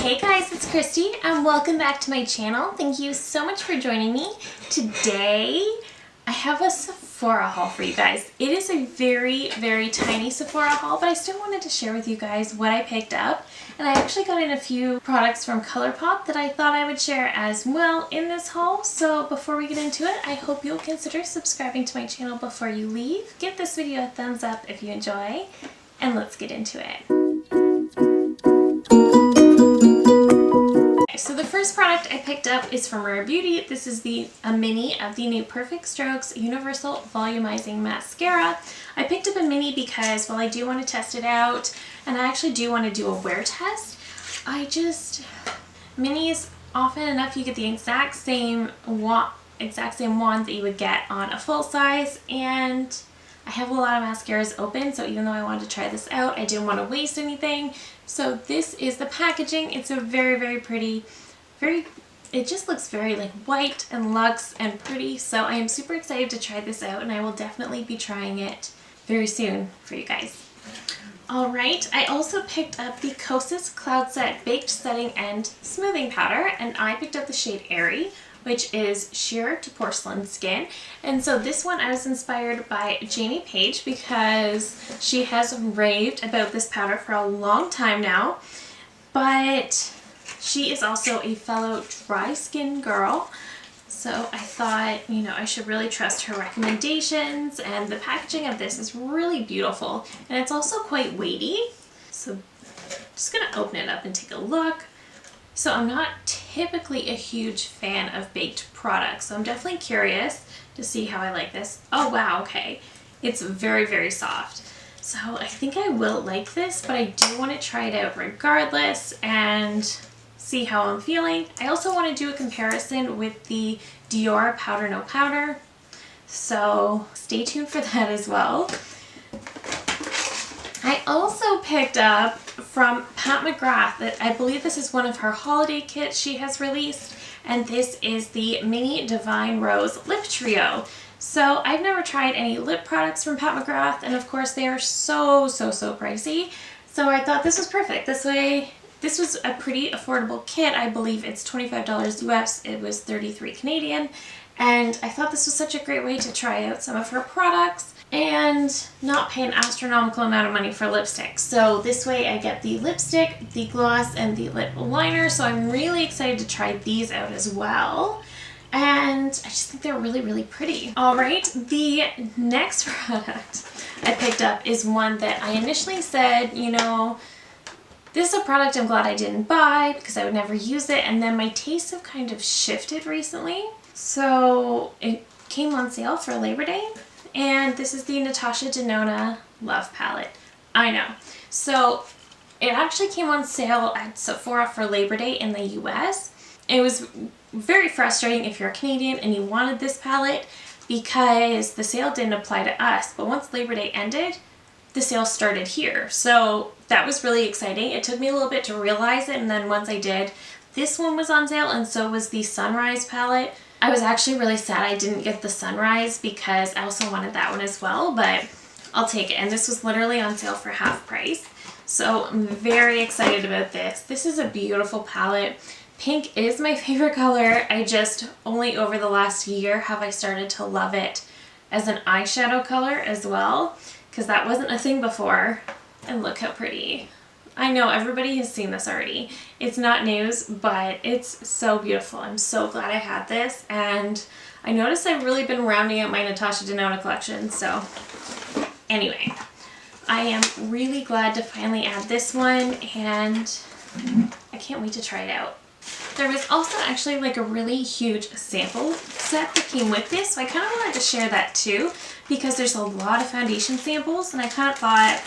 Hey guys, it's Christy and welcome back to my channel. Thank you so much for joining me. Today I have a Sephora haul for you guys. It is a very tiny Sephora haul, but I still wanted to share with you guys what I picked up. And I actually got in a few products from ColourPop that I thought I would share as well in this haul. So before we get into it, I hope you'll consider subscribing to my channel before you leave. Give this video a thumbs up if you enjoy, and let's get into it. So the first product I picked up is from Rare Beauty. This is a mini of the new Perfect Strokes Universal Volumizing Mascara. I picked up a mini because, well, I do want to test it out, and I actually do want to do a wear test. Minis, often enough you get the exact same wand that you would get on a full size, and I have a lot of mascaras open, so even though I wanted to try this out, I didn't want to waste anything. So this is the packaging. It's a very pretty, it just looks very like white and luxe and pretty. So I am super excited to try this out, and I will definitely be trying it very soon for you guys. Alright, I also picked up the Kosas Cloud Set Baked Setting and Smoothing Powder, and I picked up the shade Airy, which is sheer to porcelain skin. And so this one I was inspired by Jamie Page because she has raved about this powder for a long time now, but she is also a fellow dry skin girl. So I thought, you know, I should really trust her recommendations, and the packaging of this is really beautiful, and it's also quite weighty. So I'm just gonna open it up and take a look. So I'm not typically a huge fan of baked products, so I'm definitely curious to see how I like this. Oh wow, okay. It's very soft. So I think I will like this, but I do want to try it out regardless and see how I'm feeling. I also want to do a comparison with the Dior Powder No Powder, so stay tuned for that as well. I also picked up from Pat McGrath that I believe this is one of her holiday kits she has released, and this is the Mini Divine Rose Lip Trio. So I've never tried any lip products from Pat McGrath, and of course they are so pricey. So I thought this was perfect. This was a pretty affordable kit. I believe it's $25 US. It was 33 Canadian. And I thought this was such a great way to try out some of her products and not pay an astronomical amount of money for lipstick. So this way I get the lipstick, the gloss, and the lip liner. So I'm really excited to try these out as well. And I just think they're really pretty. All right, the next product I picked up is one that I initially said, you know, this is a product I'm glad I didn't buy because I would never use it, and then my tastes have kind of shifted recently. So it came on sale for Labor Day, and this is the Natasha Denona Love Palette. I know. So it actually came on sale at Sephora for Labor Day in the US. It was very frustrating if you're a Canadian and you wanted this palette because the sale didn't apply to us, but once Labor Day ended, the sale started here. So that was really exciting. It took me a little bit to realize it, and then once I did, this one was on sale, and so was the Sunrise palette. I was actually really sad I didn't get the Sunrise because I also wanted that one as well, but I'll take it. And this was literally on sale for half price. So I'm very excited about this. This is a beautiful palette. Pink is my favorite color. I just only over the last year have I started to love it as an eyeshadow color as well, because that wasn't a thing before. And look how pretty. I know everybody has seen this already. It's not news, but it's so beautiful. I'm so glad I had this, and I noticed I've really been rounding out my Natasha Denona collection. So anyway, I am really glad to finally add this one, and I can't wait to try it out. There was also actually like a really huge sample set that came with this, so I kind of wanted to share that too, because there's a lot of foundation samples, and I kind of thought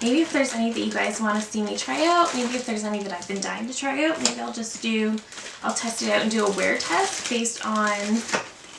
maybe if there's any that you guys want to see me try out, maybe if there's any that I've been dying to try out, maybe I'll test it out and do a wear test based on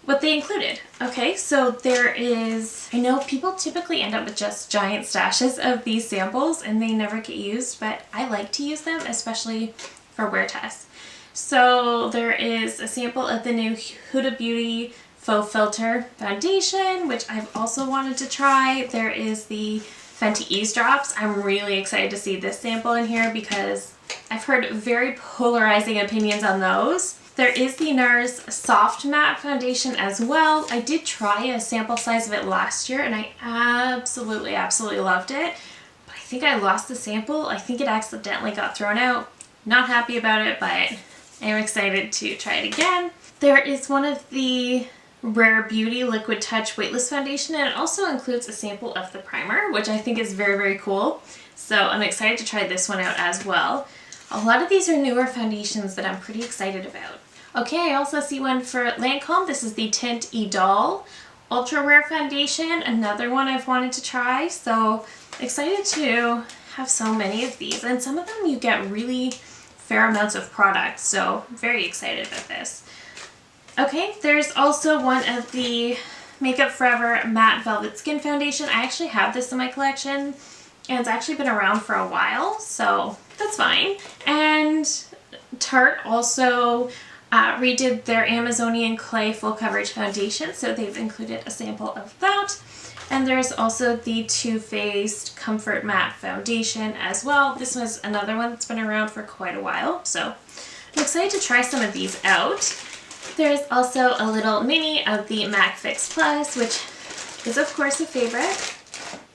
what they included. Okay, so there is, I know people typically end up with just giant stashes of these samples and they never get used, but I like to use them, especially for wear tests. So there is a sample of the new Huda Beauty Faux Filter Foundation, which I've also wanted to try. There is the Fenty Eavesdrops. I'm really excited to see this sample in here because I've heard very polarizing opinions on those. There is the NARS Soft Matte Foundation as well. I did try a sample size of it last year and I absolutely loved it. But I think I lost the sample. I think it accidentally got thrown out. Not happy about it, but I'm excited to try it again. There is one of the Rare Beauty Liquid Touch Weightless Foundation, and it also includes a sample of the primer, which I think is very cool. So I'm excited to try this one out as well. A lot of these are newer foundations that I'm pretty excited about. Okay, I also see one for Lancome. This is the Tint Idol Ultra Wear Foundation, another one I've wanted to try. So excited to have so many of these, and some of them you get really fair amounts of product, so very excited about this. Okay, there's also one of the Makeup Forever Matte Velvet Skin Foundation. I actually have this in my collection, and it's actually been around for a while, so that's fine. And Tarte also redid their Amazonian Clay Full Coverage Foundation, so they've included a sample of that. And there's also the Too Faced Comfort Matte Foundation as well. This was another one that's been around for quite a while, so I'm excited to try some of these out. There's also a little mini of the MAC Fix Plus, which is of course a favorite.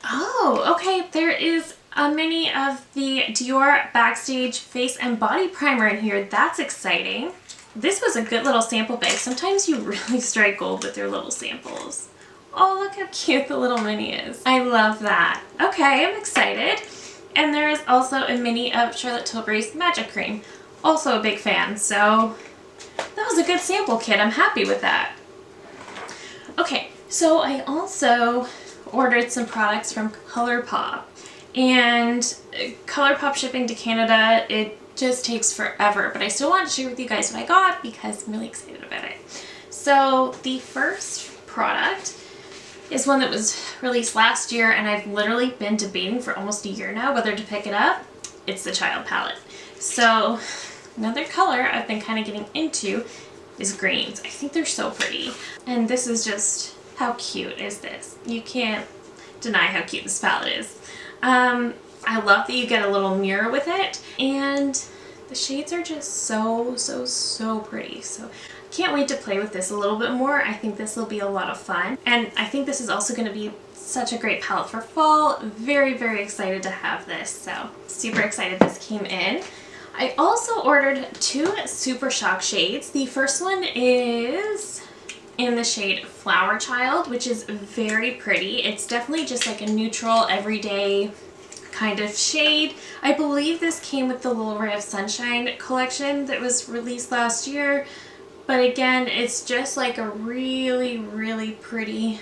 Oh, okay, there is a mini of the Dior Backstage Face and Body Primer in here. That's exciting. This was a good little sample bag. Sometimes you really strike gold with your little samples. Oh, look how cute the little mini is. I love that. Okay, I'm excited. And there is also a mini of Charlotte Tilbury's Magic Cream. Also a big fan, so that was a good sample kit. I'm happy with that. Okay, so I also ordered some products from ColourPop. And ColourPop shipping to Canada, it just takes forever. But I still want to share with you guys what I got because I'm really excited about it. So the first product is one that was released last year, and I've literally been debating for almost a year now whether to pick it up. It's the Child palette. So another color I've been kind of getting into is greens. I think they're so pretty. And this is just, how cute is this? You can't deny how cute this palette is. I love that you get a little mirror with it, and the shades are just so pretty. So can't wait to play with this a little bit more. I think this will be a lot of fun. And I think this is also going to be such a great palette for fall. Very excited to have this. So super excited this came in. I also ordered two Super Shock shades. The first one is in the shade Flower Child, which is very pretty. It's definitely just like a neutral, everyday kind of shade. I believe this came with the Little Ray of Sunshine collection that was released last year. But again, it's just like a really pretty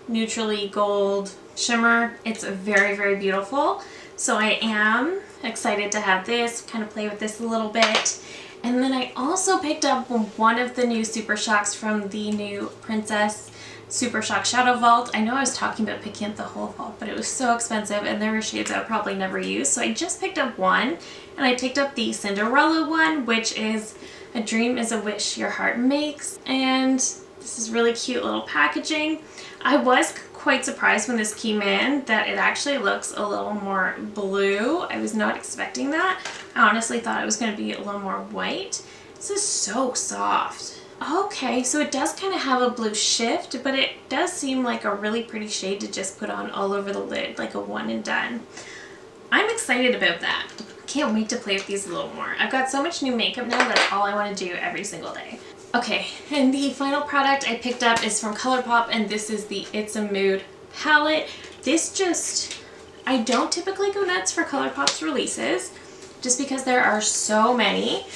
neutrally gold shimmer. It's very beautiful. So I am excited to have this, kind of play with this a little bit. And then I also picked up one of the new Super Shocks from the new Princess Super Shock Shadow Vault. I know I was talking about picking up the whole vault, but it was so expensive and there were shades I would probably never use. So I just picked up one, and I picked up the Cinderella one, which is A Dream is a Wish Your Heart Makes. And this is really cute little packaging. I was quite surprised when this came in that it actually looks a little more blue. I was not expecting that. I honestly thought it was going to be a little more white. This is so soft. Okay, so it does kind of have a blue shift, but it does seem like a really pretty shade to just put on all over the lid, like a one and done. I'm excited about that. Can't wait to play with these a little more. I've got so much new makeup now, that's all I want to do every single day. Okay, and the final product I picked up is from ColourPop, and this is the It's a Mood palette. This just, I don't typically go nuts for ColourPop's releases, just because there are so many,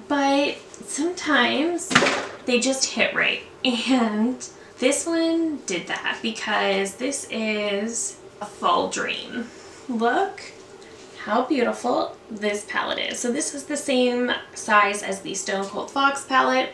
but sometimes they just hit right. And this one did that because this is a fall dream. Look how beautiful this palette is. So this is the same size as the Stone Cold Fox palette.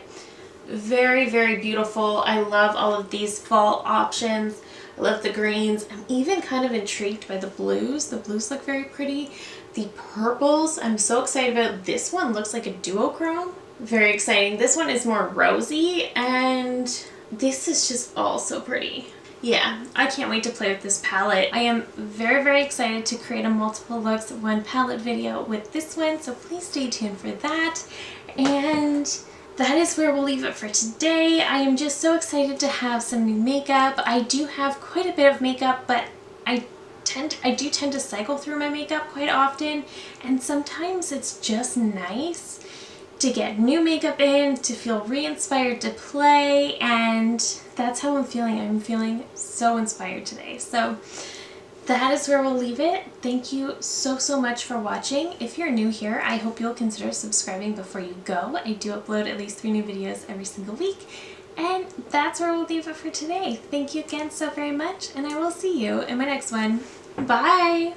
Very beautiful. I love all of these fall options. I love the greens. I'm even kind of intrigued by the blues. The blues look very pretty. The purples, I'm so excited about. This one looks like a duochrome. Very exciting. This one is more rosy, and this is just all so pretty. yeah, I can't wait to play with this palette. I am very, very excited to create a multiple looks one palette video with this one, so please stay tuned for that. And that is where we'll leave it for today. I am just so excited to have some new makeup. I do have quite a bit of makeup, but I do tend to cycle through my makeup quite often, and sometimes it's just nice to get new makeup in, to feel re-inspired to play, and that's how I'm feeling. I'm feeling so inspired today. So that is where we'll leave it. Thank you so, so much for watching. If you're new here, I hope you'll consider subscribing before you go. I do upload at least 3 new videos every single week. And that's where we'll leave it for today. Thank you again so very much, and I will see you in my next one. Bye!